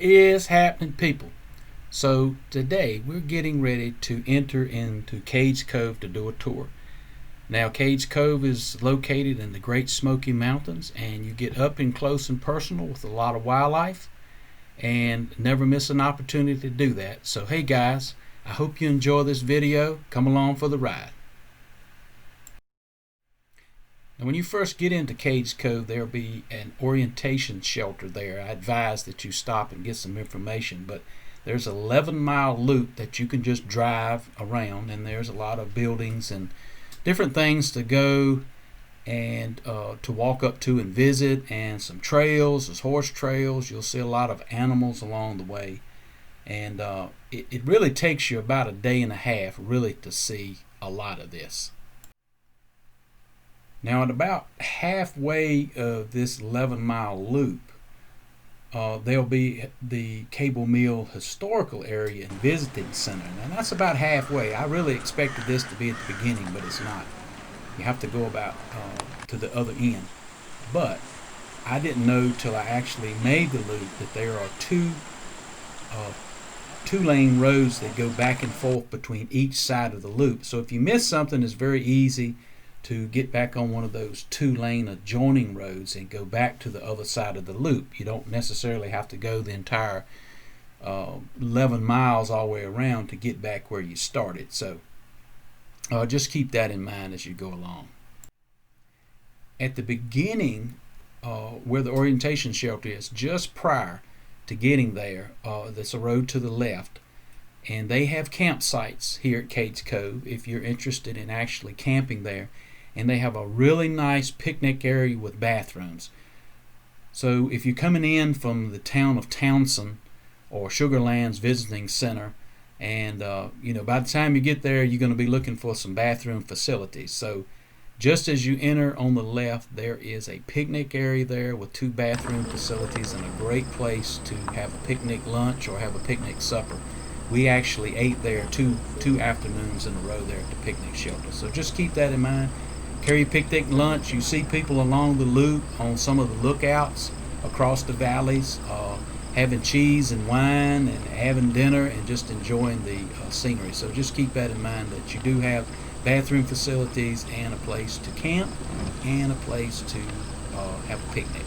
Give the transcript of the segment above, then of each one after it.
is happening, people? So today we're getting ready to enter into Cades Cove to do a tour. Now, Cades Cove is located in the Great Smoky Mountains, and you get up and close and personal with a lot of wildlife, and never miss an opportunity to do that. So hey guys, I hope you enjoy this video. Come along for the ride. Now, when you first get into Cades Cove, there'll be an orientation shelter there. I advise that you stop and get some information, but there's an 11-mile loop that you can just drive around, and there's a lot of buildings and different things to go and to walk up to and visit, and some trails. There's horse trails. You'll see a lot of animals along the way, and it really takes you about a day and a half really to see a lot of this. Now, at about halfway of this 11-mile loop, there'll be the Cable Mill Historical Area and Visiting Center. Now, that's about halfway. I really expected this to be at the beginning, but it's not. You have to go about to the other end. But I didn't know till I actually made the loop that there are two-lane roads that go back and forth between each side of the loop. So if you miss something, it's very easy to get back on one of those two-lane adjoining roads and go back to the other side of the loop. You don't necessarily have to go the entire 11 miles all the way around to get back where you started. So just keep that in mind as you go along. At the beginning, where the orientation shelter is, just prior to getting there, there's a road to the left, and they have campsites here at Cades Cove if you're interested in actually camping there. And they have a really nice picnic area with bathrooms. So if you're coming in from the town of Townsend or Sugar Land's Visiting Center, and by the time you get there, you're going to be looking for some bathroom facilities. So just as you enter on the left, there is a picnic area there with 2 bathroom facilities and a great place to have a picnic lunch or have a picnic supper. We actually ate there two afternoons in a row there at the picnic shelter. So just keep that in mind. Carry your picnic lunch. You see people along the loop on some of the lookouts across the valleys having cheese and wine and having dinner and just enjoying the scenery. So just keep that in mind, that you do have bathroom facilities and a place to camp and a place to have a picnic.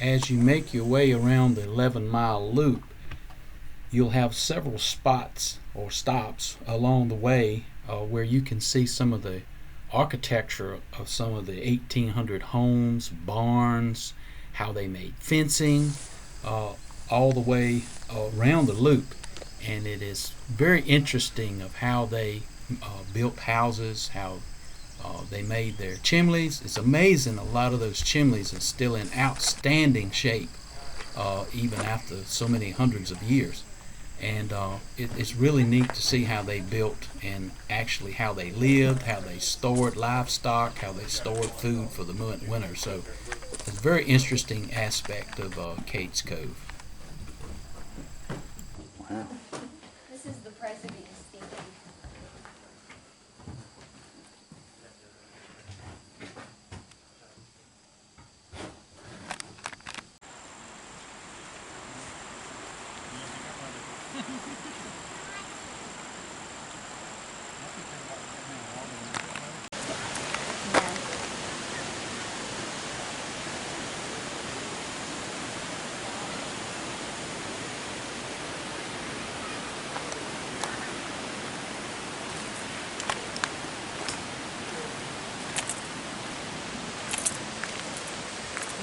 As you make your way around the 11-mile loop, you'll have several spots or stops along the way where you can see some of the architecture of some of the 1800 homes, barns, how they made fencing, all the way around the loop. And it is very interesting of how they built houses, how they made their chimneys. It's amazing a lot of those chimneys are still in outstanding shape even after so many hundreds of years. And it's really neat to see how they built and actually how they lived, how they stored livestock, how they stored food for the winter. So it's a very interesting aspect of Cades Cove. Wow. This is the president's speaking.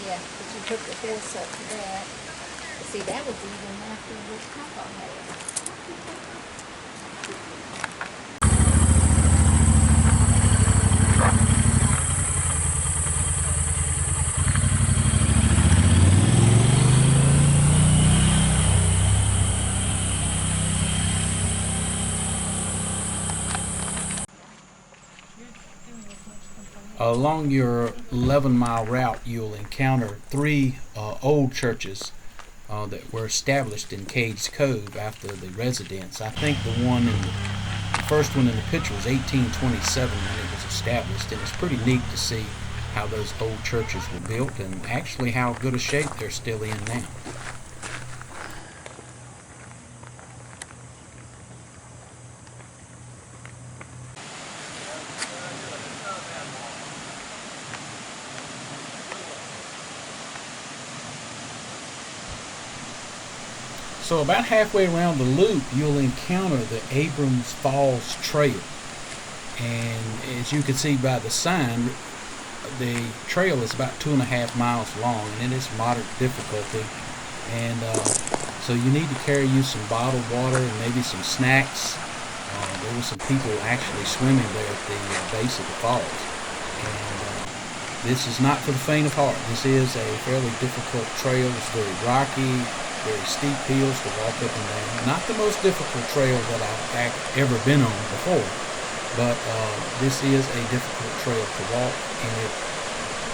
Yeah, but you took the fence up to that. See, that was even after the top on there. Along your 11-mile route, you'll encounter 3 old churches that were established in Cades Cove after the residents. I think the one in the first one in the picture was 1827 when it was established, and it's pretty neat to see how those old churches were built and actually how good a shape they're still in now. So about halfway around the loop, you'll encounter the Abrams Falls Trail. And as you can see by the sign, the trail is about 2.5 miles long, and it is moderate difficulty. And so you need to carry you some bottled water and maybe some snacks. There were some people actually swimming there at the base of the falls. And this is not for the faint of heart. This is a fairly difficult trail. It's very rocky, very steep hills to walk up and down. Not the most difficult trail that I've ever been on before, but this is a difficult trail to walk,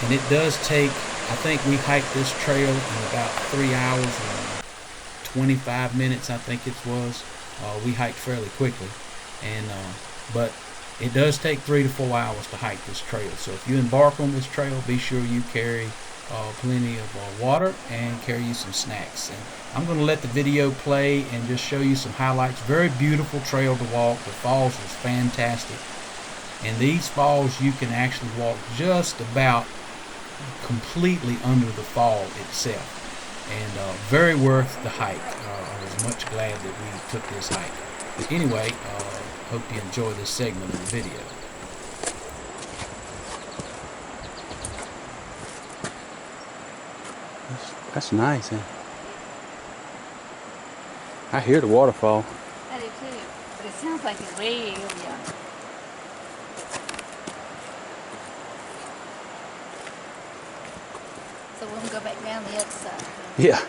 and it does take, I think we hiked this trail in about 3 hours and 25 minutes, I think it was. We hiked fairly quickly, and but it does take 3 to 4 hours to hike this trail. So if you embark on this trail, be sure you carry plenty of water and carry you some snacks. And I'm going to let the video play and just show you some highlights. Very beautiful trail to walk. The falls was fantastic. And these falls you can actually walk just about completely under the fall itself. And very worth the hike. I was much glad that we took this hike. But anyway, hope you enjoy this segment of the video. That's nice, eh? I hear the waterfall. I do too, but it sounds like it's way over yonder. So we'll go back down the other side. Yeah.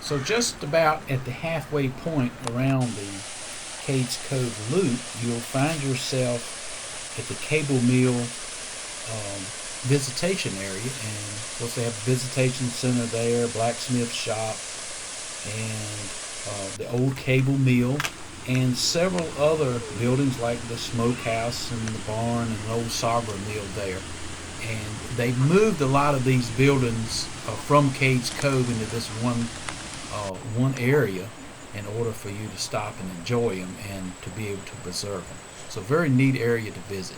So just about at the halfway point around the Cades Cove loop, you'll find yourself at the Cable Mill Visitation area, and of course they have a visitation center there, blacksmith shop, and the old cable mill. and several other buildings like the smokehouse and the barn and an old Sabra mill there. And they've moved a lot of these buildings from Cades Cove into this one area in order for you to stop and enjoy them and to be able to preserve them. So very neat area to visit.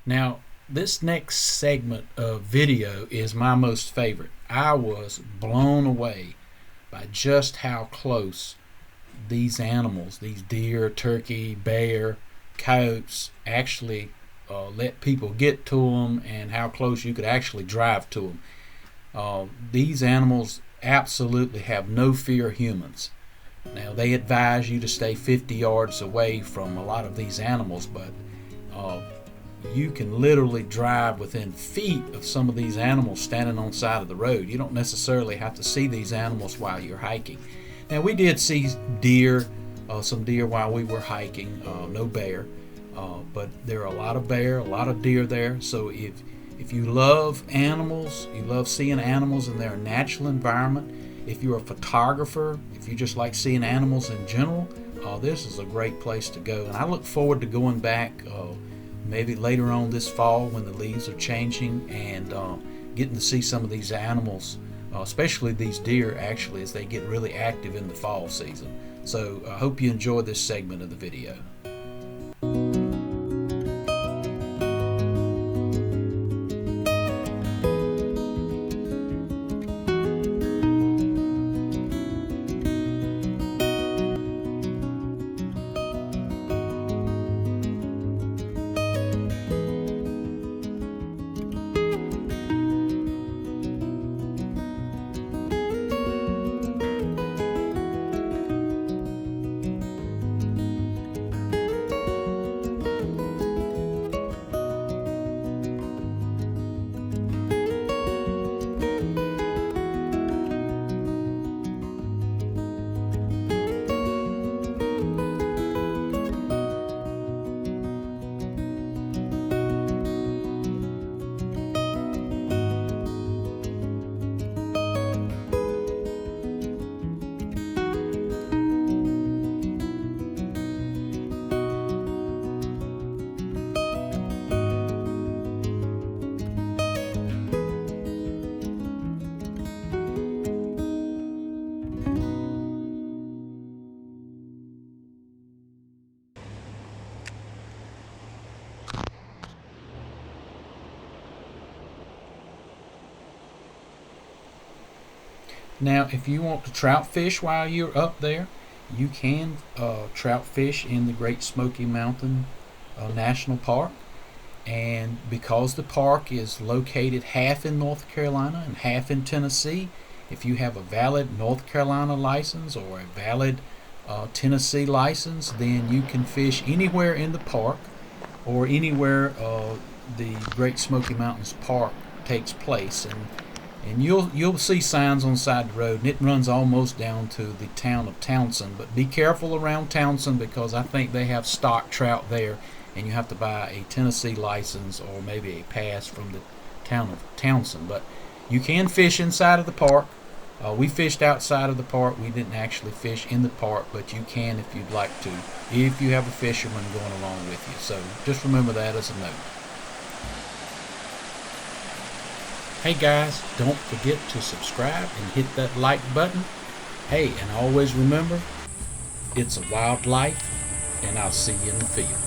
Now, this next segment of video is my most favorite. I was blown away by just how close these animals, these deer, turkey, bear, coyotes, actually let people get to them, and how close you could actually drive to them. These animals absolutely have no fear of humans. Now, they advise you to stay 50 yards away from a lot of these animals, but you can literally drive within feet of some of these animals standing on the side of the road. You don't necessarily have to see these animals while you're hiking. Now, we did see deer, some deer while we were hiking, no bear, but there are a lot of bear, a lot of deer there. So if you love animals, you love seeing animals in their natural environment, if you're a photographer, if you just like seeing animals in general, this is a great place to go. And I look forward to going back maybe later on this fall when the leaves are changing, and getting to see some of these animals, especially these deer, actually, as they get really active in the fall season. So I hope you enjoy this segment of the video. Now, if you want to trout fish while you're up there, you can trout fish in the Great Smoky Mountain National Park. And because the park is located half in North Carolina and half in Tennessee, if you have a valid North Carolina license or a valid Tennessee license, then you can fish anywhere in the park or anywhere the Great Smoky Mountains Park takes place. And you'll see signs on the side of the road, and it runs almost down to the town of Townsend. But be careful around Townsend, because I think they have stock trout there, and you have to buy a Tennessee license or maybe a pass from the town of Townsend. But you can fish inside of the park. We fished outside of the park. We didn't actually fish in the park, but you can if you'd like to, if you have a fisherman going along with you. So just remember that as a note. Hey guys, don't forget to subscribe and hit that like button. Hey, and always remember, it's a wild life, and I'll see you in the field.